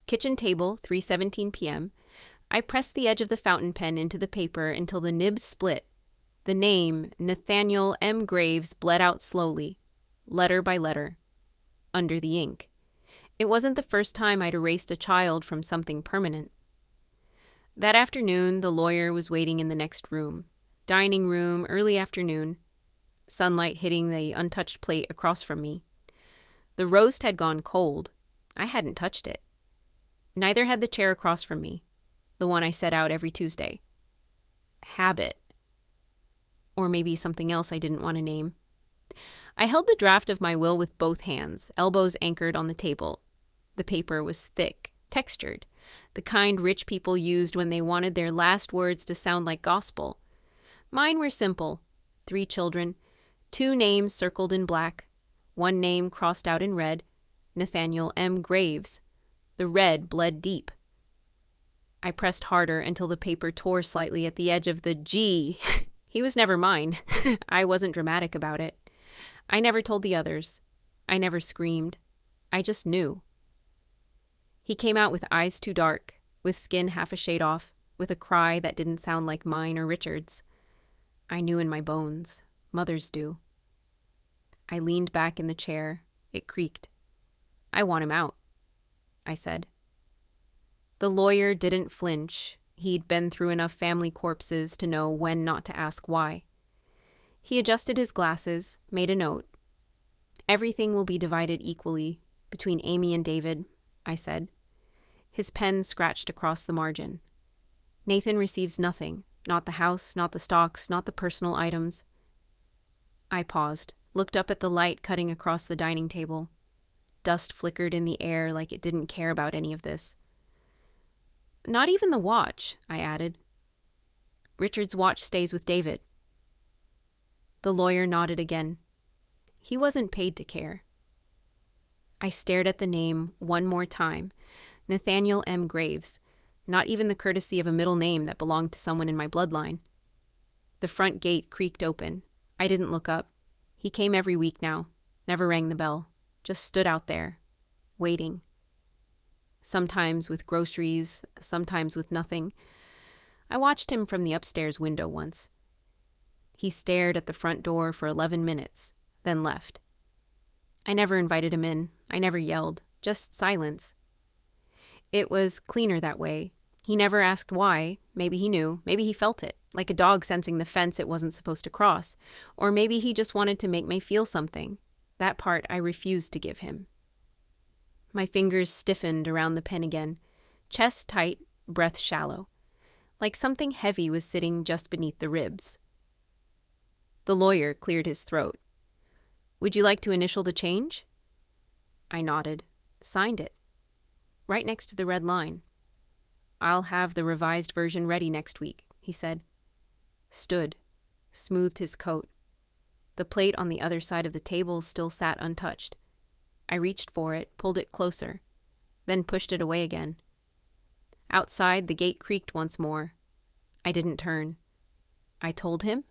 Kitchen table, 3:17 p.m. I pressed the edge of the fountain pen into the paper until the nib split. The name, Nathaniel M. Graves, bled out slowly, letter by letter, under the ink. It wasn't the first time I'd erased a child from something permanent. That afternoon, the lawyer was waiting in the next room. Dining room, early afternoon. Sunlight hitting the untouched plate across from me. The roast had gone cold. I hadn't touched it. Neither had the chair across from me, the one I set out every Tuesday. Habit. Or maybe something else I didn't want to name. I held the draft of my will with both hands, elbows anchored on the table. The paper was thick, textured, the kind rich people used when they wanted their last words to sound like gospel. Mine were simple. 3 children, 2 names circled in black, 1 name crossed out in red, Nathaniel M. Graves. The red bled deep. I pressed harder until the paper tore slightly at the edge of the G. He was never mine. I wasn't dramatic about it. I never told the others. I never screamed. I just knew. He came out with eyes too dark, with skin half a shade off, with a cry that didn't sound like mine or Richard's. I knew in my bones. Mothers do. I leaned back in the chair. It creaked. I want him out, I said. The lawyer didn't flinch. He'd been through enough family corpses to know when not to ask why. He adjusted his glasses, made a note. Everything will be divided equally between Amy and David, I said. His pen scratched across the margin. Nathan receives nothing, not the house, not the stocks, not the personal items. I paused, looked up at the light cutting across the dining table. Dust flickered in the air like it didn't care about any of this. Not even the watch, I added. Richard's watch stays with David. The lawyer nodded again. He wasn't paid to care. I stared at the name one more time. Nathaniel M. Graves. Not even the courtesy of a middle name that belonged to someone in my bloodline. The front gate creaked open. I didn't look up. He came every week now. Never rang the bell. Just stood out there, waiting. Sometimes with groceries, sometimes with nothing. I watched him from the upstairs window once. He stared at the front door for 11 minutes, then left. I never invited him in. I never yelled. Just silence. It was cleaner that way. He never asked why. Maybe he knew. Maybe he felt it, like a dog sensing the fence it wasn't supposed to cross. Or maybe he just wanted to make me feel something. That part I refused to give him. My fingers stiffened around the pen again, chest tight, breath shallow, like something heavy was sitting just beneath the ribs. The lawyer cleared his throat. Would you like to initial the change? I nodded, signed it, right next to the red line. I'll have the revised version ready next week, he said. Stood, smoothed his coat. The plate on the other side of the table still sat untouched. I reached for it, pulled it closer, then pushed it away again. Outside, the gate creaked once more. I didn't turn. I told him,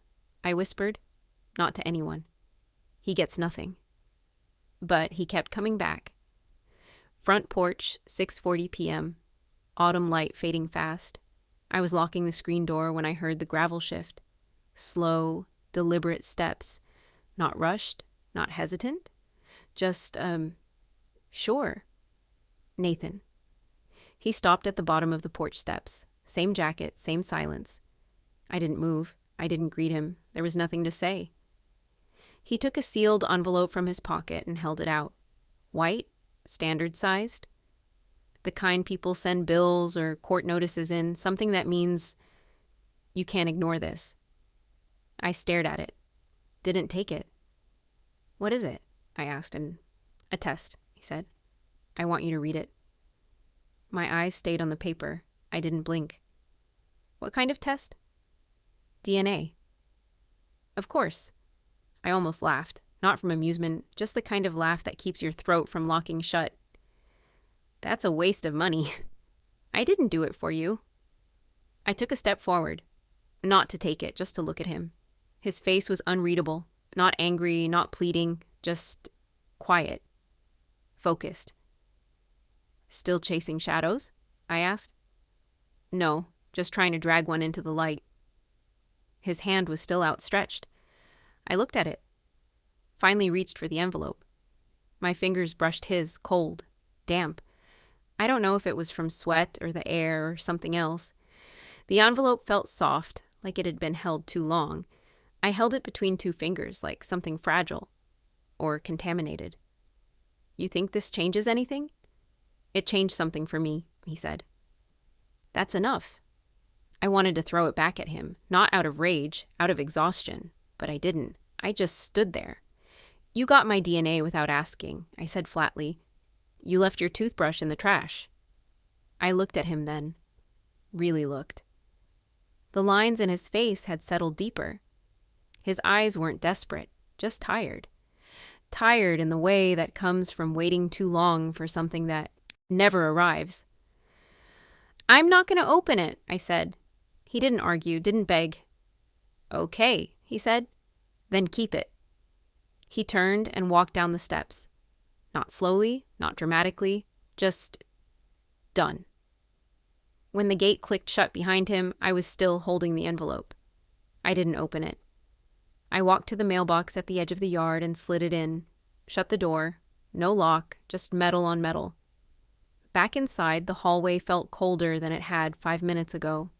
I whispered, not to anyone. He gets nothing. But he kept coming back. Front porch, 6:40 p.m. Autumn light fading fast. I was locking the screen door when I heard the gravel shift. Slow, deliberate steps. Not rushed, not hesitant. Just, sure. Nathan. He stopped at the bottom of the porch steps. Same jacket, same silence. I didn't move. I didn't greet him. There was nothing to say. He took a sealed envelope from his pocket and held it out. White, standard-sized. The kind people send bills or court notices in, something that means, you can't ignore this. I stared at it. Didn't take it. What is it? I asked, and a test, he said. I want you to read it. My eyes stayed on the paper. I didn't blink. What kind of test? DNA. Of course. I almost laughed, not from amusement, just the kind of laugh that keeps your throat from locking shut. That's a waste of money. I didn't do it for you. I took a step forward, not to take it, just to look at him. His face was unreadable, not angry, not pleading, just quiet, focused. Still chasing shadows? I asked. No, just trying to drag one into the light. His hand was still outstretched. I looked at it. Finally reached for the envelope. My fingers brushed his, cold, damp. I don't know if it was from sweat or the air or something else. The envelope felt soft, like it had been held too long. I held it between two fingers, like something fragile or contaminated. You think this changes anything? It changed something for me, he said. That's enough. I wanted to throw it back at him, not out of rage, out of exhaustion, but I didn't. I just stood there. You got my DNA without asking, I said flatly. You left your toothbrush in the trash. I looked at him then. Really looked. The lines in his face had settled deeper. His eyes weren't desperate, just tired. Tired in the way that comes from waiting too long for something that never arrives. I'm not going to open it, I said. He didn't argue, didn't beg. Okay, he said. Then keep it. He turned and walked down the steps. Not slowly, not dramatically, just done. When the gate clicked shut behind him, I was still holding the envelope. I didn't open it. I walked to the mailbox at the edge of the yard and slid it in, shut the door, no lock, just metal on metal. Back inside, the hallway felt colder than it had 5 minutes ago.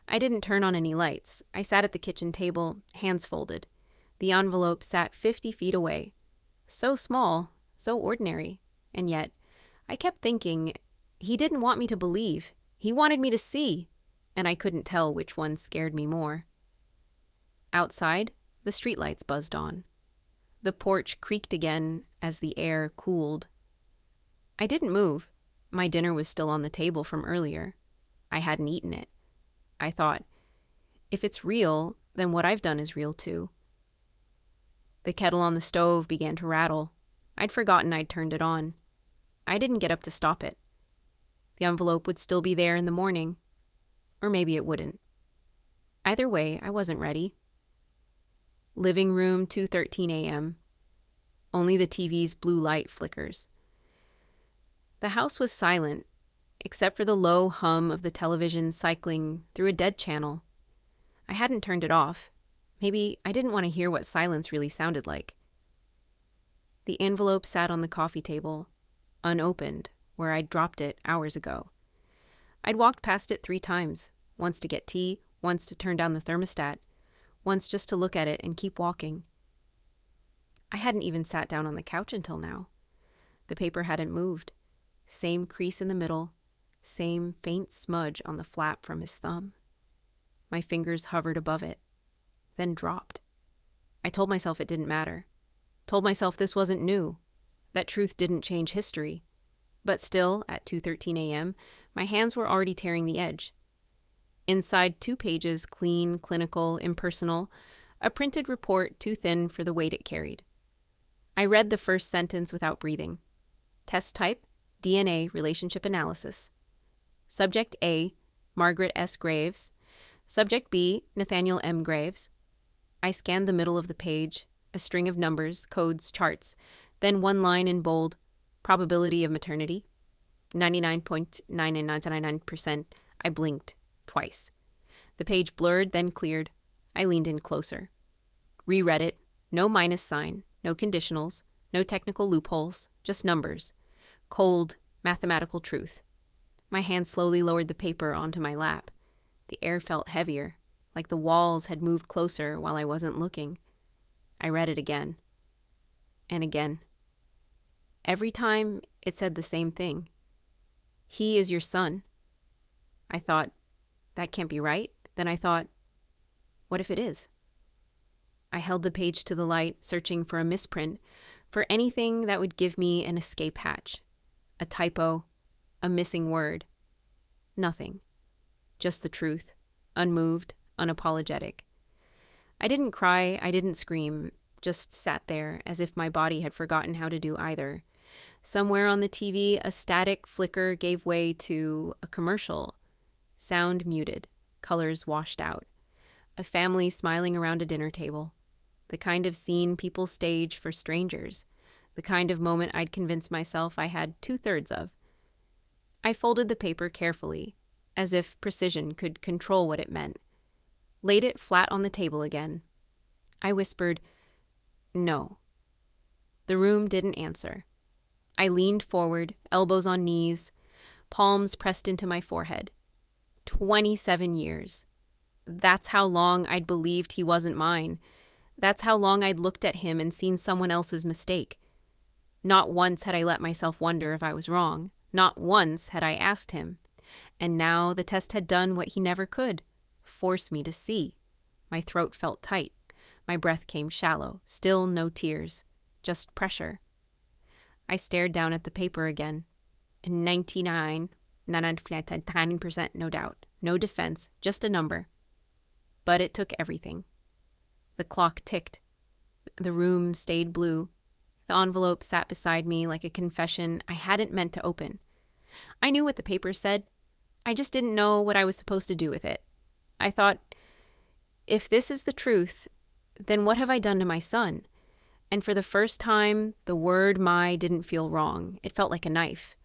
I didn't turn on any lights. I sat at the kitchen table, hands folded. The envelope sat 50 feet away. So small, so ordinary. And yet, I kept thinking, he didn't want me to believe. He wanted me to see. And I couldn't tell which one scared me more. Outside, the streetlights buzzed on. The porch creaked again as the air cooled. I didn't move. My dinner was still on the table from earlier. I hadn't eaten it. I thought, if it's real, then what I've done is real too. The kettle on the stove began to rattle. I'd forgotten I'd turned it on. I didn't get up to stop it. The envelope would still be there in the morning. Or maybe it wouldn't. Either way, I wasn't ready. Living room, 2:13 a.m. Only the TV's blue light flickers. The house was silent, except for the low hum of the television cycling through a dead channel. I hadn't turned it off. Maybe I didn't want to hear what silence really sounded like. The envelope sat on the coffee table, unopened, where I'd dropped it hours ago. I'd walked past it 3 times, once to get tea, once to turn down the thermostat, once just to look at it and keep walking. I hadn't even sat down on the couch until now. The paper hadn't moved. Same crease in the middle, same faint smudge on the flap from his thumb. My fingers hovered above it, then dropped. I told myself it didn't matter. Told myself this wasn't new, that truth didn't change history. But still, at 2:13 a.m., my hands were already tearing the edge. Inside 2 pages, clean, clinical, impersonal, a printed report too thin for the weight it carried. I read the first sentence without breathing. Test type, DNA relationship analysis. Subject A, Margaret S. Graves. Subject B, Nathaniel M. Graves. I scanned the middle of the page, a string of numbers, codes, charts, then one line in bold, probability of maternity. 99.9999%. I blinked twice. The page blurred, then cleared. I leaned in closer. Reread it. No minus sign, no conditionals, no technical loopholes, just numbers. Cold, mathematical truth. My hand slowly lowered the paper onto my lap. The air felt heavier, like the walls had moved closer while I wasn't looking. I read it again. And again. Every time, it said the same thing. He is your son. I thought, that can't be right. Then I thought, what if it is? I held the page to the light, searching for a misprint, for anything that would give me an escape hatch. A typo, a missing word. Nothing. Just the truth, unmoved, unapologetic. I didn't cry, I didn't scream, just sat there as if my body had forgotten how to do either. Somewhere on the TV, a static flicker gave way to a commercial. Sound muted, colors washed out. A family smiling around a dinner table. The kind of scene people stage for strangers. The kind of moment I'd convinced myself I had 2/3 of. I folded the paper carefully, as if precision could control what it meant, laid it flat on the table again. I whispered, "No." The room didn't answer. I leaned forward, elbows on knees, palms pressed into my forehead. 27 years. That's how long I'd believed he wasn't mine. That's how long I'd looked at him and seen someone else's mistake. Not once had I let myself wonder if I was wrong. Not once had I asked him. And now the test had done what he never could, force me to see. My throat felt tight. My breath came shallow. Still no tears. Just pressure. I stared down at the paper again. 99% no doubt. No defense, just a number. But it took everything. The clock ticked. The room stayed blue. The envelope sat beside me like a confession I hadn't meant to open. I knew what the paper said. I just didn't know what I was supposed to do with it. I thought, if this is the truth, then what have I done to my son? And for the first time, the word "my" didn't feel wrong. It felt like a knife.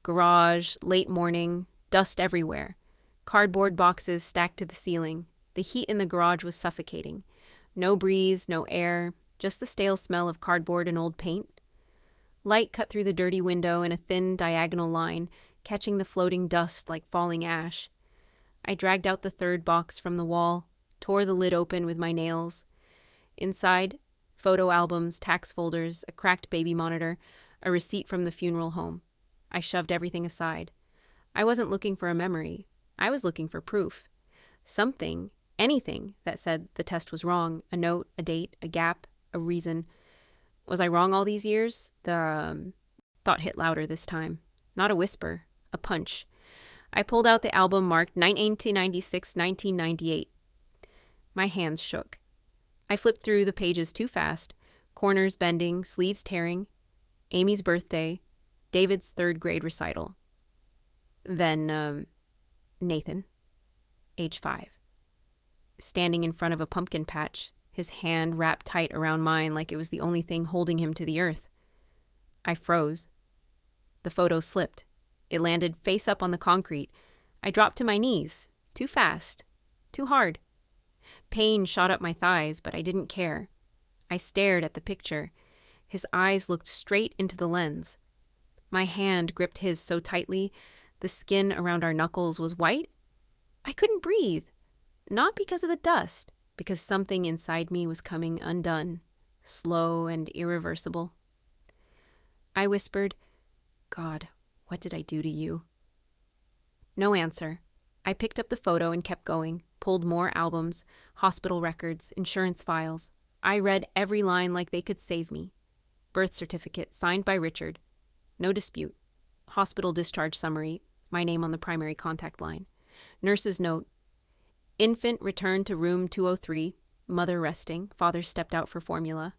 Garage, late morning, dust everywhere. Cardboard boxes stacked to the ceiling. The heat in the garage was suffocating. No breeze, no air, just the stale smell of cardboard and old paint. Light cut through the dirty window in a thin diagonal line, catching the floating dust like falling ash. I dragged out the third box from the wall, tore the lid open with my nails. Inside, photo albums, tax folders, a cracked baby monitor, a receipt from the funeral home. I shoved everything aside. I wasn't looking for a memory. I was looking for proof. Something, anything that said the test was wrong. A note, a date, a gap, a reason. Was I wrong all these years? The thought hit louder this time. Not a whisper, a punch. I pulled out the album marked 1896-1998. My hands shook. I flipped through the pages too fast, corners bending, sleeves tearing. Amy's birthday, David's third grade recital. Then, Nathan, age 5. Standing in front of a pumpkin patch, his hand wrapped tight around mine like it was the only thing holding him to the earth. I froze. The photo slipped. It landed face up on the concrete. I dropped to my knees, too fast, too hard. Pain shot up my thighs, but I didn't care. I stared at the picture. His eyes looked straight into the lens. My hand gripped his so tightly, the skin around our knuckles was white. I couldn't breathe. Not because of the dust, because something inside me was coming undone, slow and irreversible. I whispered, "God, what did I do to you?" No answer. I picked up the photo and kept going, pulled more albums, hospital records, insurance files. I read every line like they could save me. Birth certificate, signed by Richard. No dispute. Hospital discharge summary, my name on the primary contact line. Nurse's note. Infant returned to room 203, mother resting, father stepped out for formula.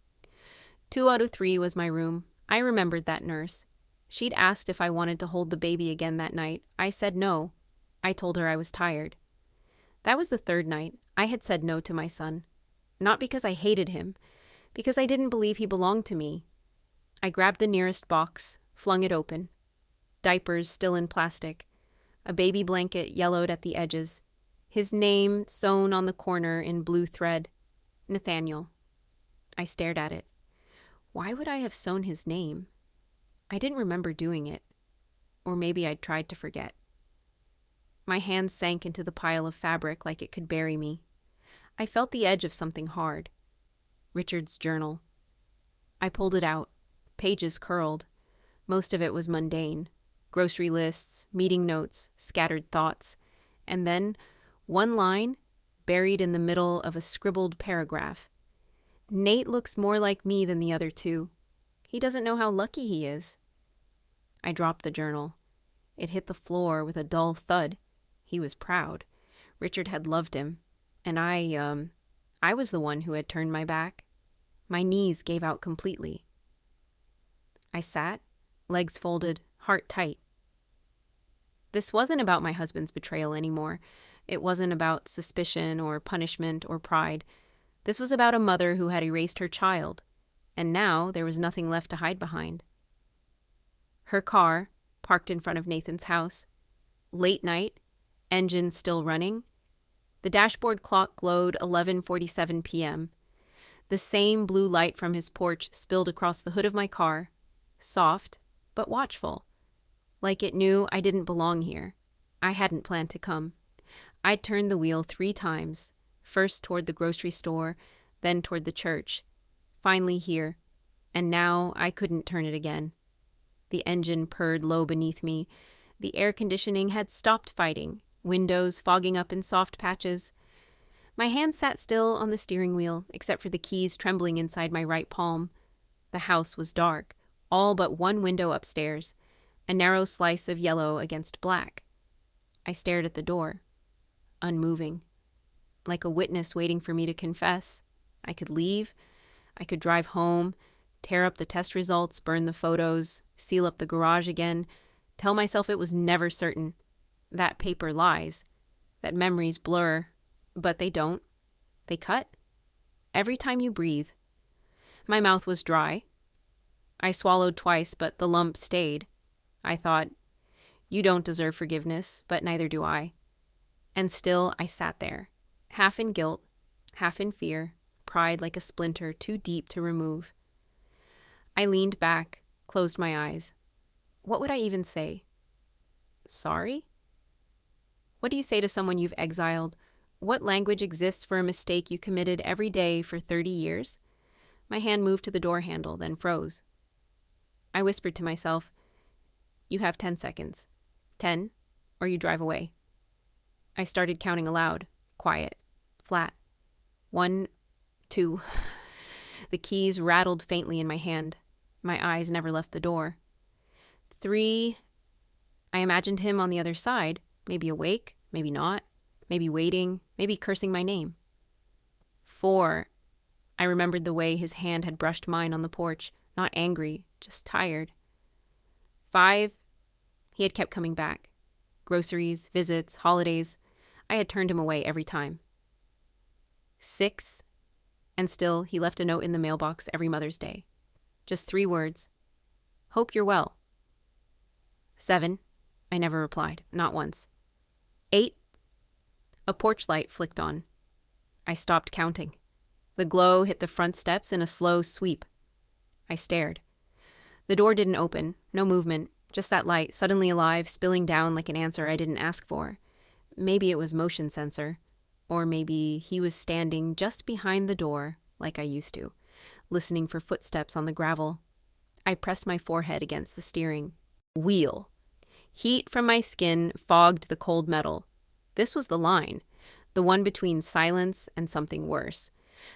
2 out of 3 was my room. I remembered that nurse. She'd asked if I wanted to hold the baby again that night. I said no. I told her I was tired. That was the third night. I had said no to my son. Not because I hated him, because I didn't believe he belonged to me. I grabbed the nearest box, flung it open. Diapers still in plastic. A baby blanket yellowed at the edges. His name sewn on the corner in blue thread. Nathaniel. I stared at it. Why would I have sewn his name? I didn't remember doing it. Or maybe I'd tried to forget. My hands sank into the pile of fabric like it could bury me. I felt the edge of something hard. Richard's journal. I pulled it out. Pages curled. Most of it was mundane. Grocery lists, meeting notes, scattered thoughts. And then, one line, buried in the middle of a scribbled paragraph. Nate looks more like me than the other two. He doesn't know how lucky he is. I dropped the journal. It hit the floor with a dull thud. He was proud. Richard had loved him. And I was the one who had turned my back. My knees gave out completely. I sat, legs folded, heart tight. This wasn't about my husband's betrayal anymore. It wasn't about suspicion or punishment or pride. This was about a mother who had erased her child, and now there was nothing left to hide behind. Her car, parked in front of Nathan's house. Late night, engine still running. The dashboard clock glowed 11:47 p.m. The same blue light from his porch spilled across the hood of my car, soft but watchful, like it knew I didn't belong here. I hadn't planned to come. I'd turned the wheel 3 times, first toward the grocery store, then toward the church, finally here, and now I couldn't turn it again. The engine purred low beneath me. The air conditioning had stopped fighting, windows fogging up in soft patches. My hand sat still on the steering wheel, except for the keys trembling inside my right palm. The house was dark, all but one window upstairs, a narrow slice of yellow against black. I stared at the door, unmoving, like a witness waiting for me to confess. I could leave, I could drive home, tear up the test results, burn the photos, seal up the garage again, tell myself it was never certain. That paper lies, that memories blur, but they don't. They cut. Every time you breathe. My mouth was dry. I swallowed twice, but the lump stayed. I thought, you don't deserve forgiveness, but neither do I. And still I sat there, half in guilt, half in fear, pride like a splinter too deep to remove. I leaned back, closed my eyes. What would I even say? Sorry? What do you say to someone you've exiled? What language exists for a mistake you committed every day for 30 years? My hand moved to the door handle, then froze. I whispered to myself, you have 10 seconds. 10, or you drive away. I started counting aloud, quiet, flat. 1, 2. The keys rattled faintly in my hand. My eyes never left the door. 3. I imagined him on the other side, maybe awake, maybe not, maybe waiting, maybe cursing my name. 4. I remembered the way his hand had brushed mine on the porch, not angry, just tired. 5. He had kept coming back. Groceries, visits, holidays. I had turned him away every time. 6. And still, he left a note in the mailbox every Mother's Day. Just 3 words. Hope you're well. 7. I never replied, not once. 8. A porch light flicked on. I stopped counting. The glow hit the front steps in a slow sweep. I stared. The door didn't open, no movement, just that light, suddenly alive, spilling down like an answer I didn't ask for. Maybe it was motion sensor. Or maybe he was standing just behind the door, like I used to, listening for footsteps on the gravel. I pressed my forehead against the steering. Wheel. Heat from my skin fogged the cold metal. This was the line, the one between silence and something worse.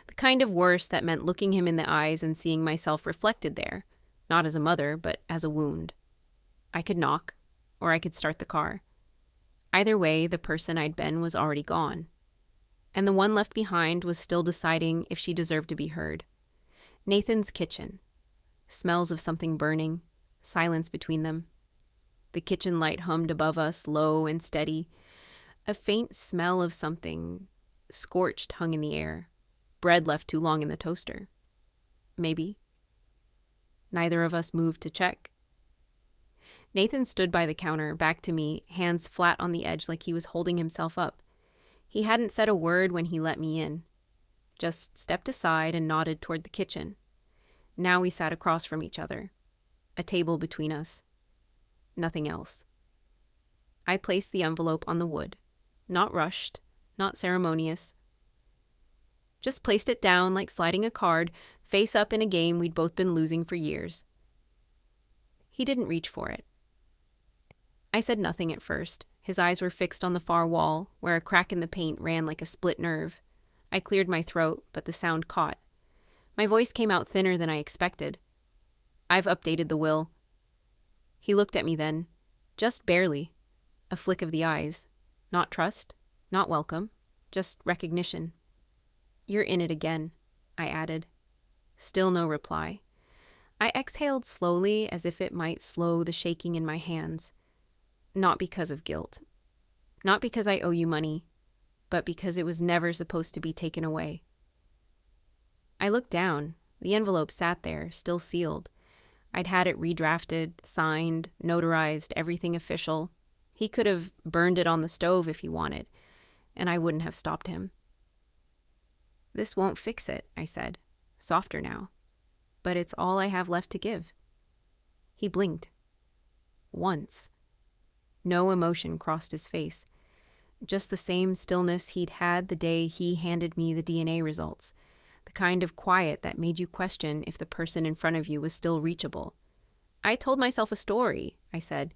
The kind of worse that meant looking him in the eyes and seeing myself reflected there, not as a mother, but as a wound. I could knock, or I could start the car. Either way, the person I'd been was already gone. And the one left behind was still deciding if she deserved to be heard. Nathan's kitchen. Smells of something burning, silence between them. The kitchen light hummed above us, low and steady. A faint smell of something scorched hung in the air. Bread left too long in the toaster. Maybe. Neither of us moved to check. Nathan stood by the counter, back to me, hands flat on the edge like he was holding himself up. He hadn't said a word when he let me in. Just stepped aside and nodded toward the kitchen. Now we sat across from each other. A table between us. Nothing else. I placed the envelope on the wood. Not rushed, not ceremonious. Just placed it down like sliding a card, face up in a game we'd both been losing for years. He didn't reach for it. I said nothing at first. His eyes were fixed on the far wall, where a crack in the paint ran like a split nerve. I cleared my throat, but the sound caught. My voice came out thinner than I expected. I've updated the will. He looked at me then, just barely. A flick of the eyes. Not trust, not welcome, just recognition. You're in it again, I added. Still no reply. I exhaled slowly as if it might slow the shaking in my hands. Not because of guilt. Not because I owe you money, but because it was never supposed to be taken away. I looked down. The envelope sat there, still sealed. I'd had it redrafted, signed, notarized, everything official. He could have burned it on the stove if he wanted, and I wouldn't have stopped him. "This won't fix it," I said, softer now. "But it's all I have left to give." He blinked. Once. No emotion crossed his face. Just the same stillness he'd had the day he handed me the DNA results. The kind of quiet that made you question if the person in front of you was still reachable. "I told myself a story," I said.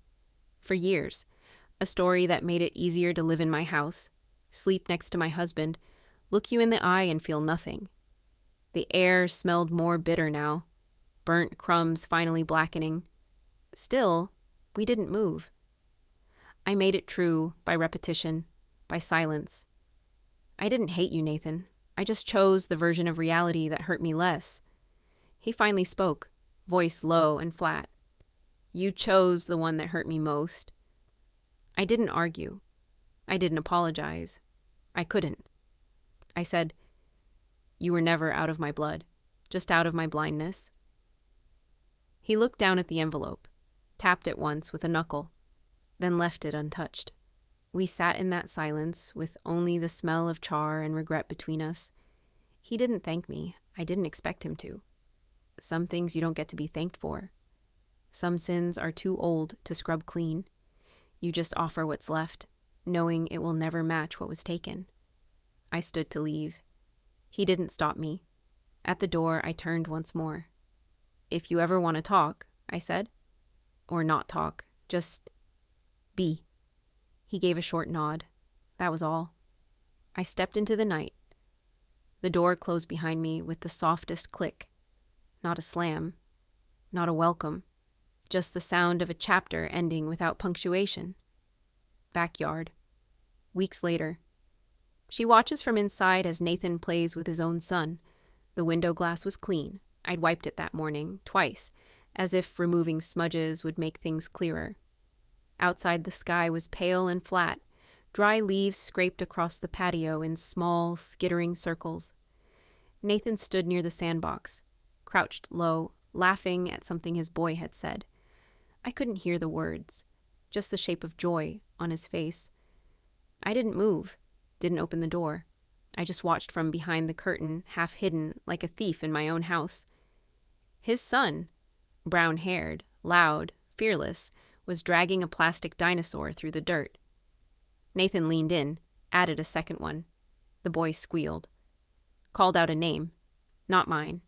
"For years. A story that made it easier to live in my house, sleep next to my husband, look you in the eye and feel nothing." The air smelled more bitter now, burnt crumbs finally blackening. Still, we didn't move. I made it true by repetition, by silence. "I didn't hate you, Nathan. I just chose the version of reality that hurt me less." He finally spoke, voice low and flat. "You chose the one that hurt me most." I didn't argue. I didn't apologize. I couldn't. I said, "You were never out of my blood, just out of my blindness." He looked down at the envelope, tapped it once with a knuckle, then left it untouched. We sat in that silence with only the smell of char and regret between us. He didn't thank me. I didn't expect him to. Some things you don't get to be thanked for. Some sins are too old to scrub clean. You just offer what's left, knowing it will never match what was taken. I stood to leave. He didn't stop me. At the door, I turned once more. "If you ever want to talk," I said. "Or not talk, just be." He gave a short nod. That was all. I stepped into the night. The door closed behind me with the softest click. Not a slam. Not a welcome. Just the sound of a chapter ending without punctuation. Backyard. Weeks later. She watches from inside as Nathan plays with his own son. The window glass was clean. I'd wiped it that morning, twice, as if removing smudges would make things clearer. Outside, the sky was pale and flat. Dry leaves scraped across the patio in small, skittering circles. Nathan stood near the sandbox, crouched low, laughing at something his boy had said. I couldn't hear the words, just the shape of joy on his face. I didn't move, didn't open the door. I just watched from behind the curtain, half hidden, like a thief in my own house. His son, brown-haired, loud, fearless, was dragging a plastic dinosaur through the dirt. Nathan leaned in, added a second one. The boy squealed. Called out a name. Not mine.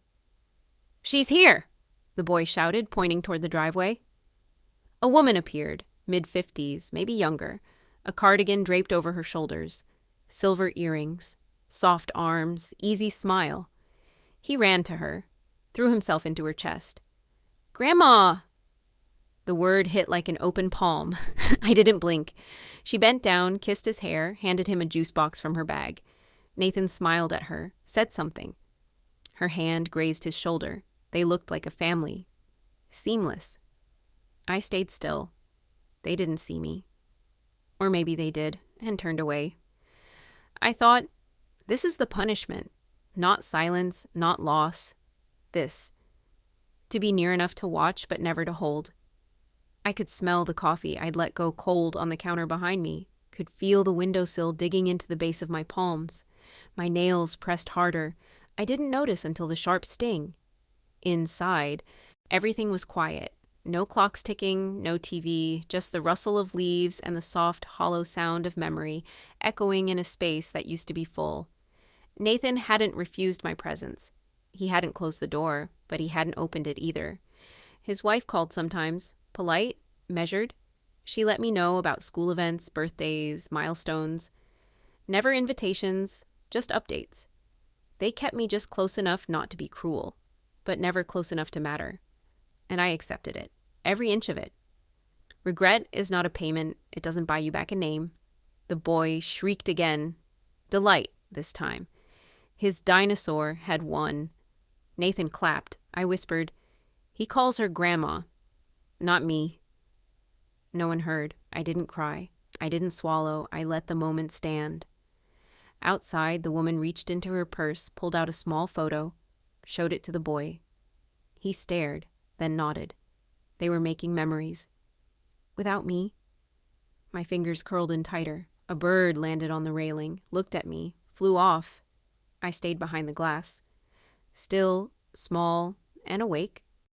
"She's here!" the boy shouted, pointing toward the driveway. A woman appeared, mid-50s, maybe younger, a cardigan draped over her shoulders, silver earrings, soft arms, easy smile. He ran to her, threw himself into her chest. "Grandma!" The word hit like an open palm. I didn't blink. She bent down, kissed his hair, handed him a juice box from her bag. Nathan smiled at her, said something. Her hand grazed his shoulder. They looked like a family. Seamless. I stayed still. They didn't see me. Or maybe they did, and turned away. I thought, this is the punishment. Not silence, not loss. This. To be near enough to watch, but never to hold. I could smell the coffee I'd let go cold on the counter behind me, could feel the windowsill digging into the base of my palms. My nails pressed harder. I didn't notice until the sharp sting. Inside, everything was quiet. No clocks ticking, no TV, just the rustle of leaves and the soft, hollow sound of memory echoing in a space that used to be full. Nathan hadn't refused my presence. He hadn't closed the door, but he hadn't opened it either. His wife called sometimes, polite, measured. She let me know about school events, birthdays, milestones. Never invitations, just updates. They kept me just close enough not to be cruel, but never close enough to matter. And I accepted it, every inch of it. Regret is not a payment. It doesn't buy you back a name. The boy shrieked again. Delight, this time. His dinosaur had won. Nathan clapped. I whispered, "He calls her Grandma." Not me. No one heard. I didn't cry. I didn't swallow. I let the moment stand. Outside, the woman reached into her purse, pulled out a small photo, showed it to the boy. He stared, then nodded. They were making memories. Without me. My fingers curled in tighter. A bird landed on the railing, looked at me, flew off. I stayed behind the glass. Still, small, and awake.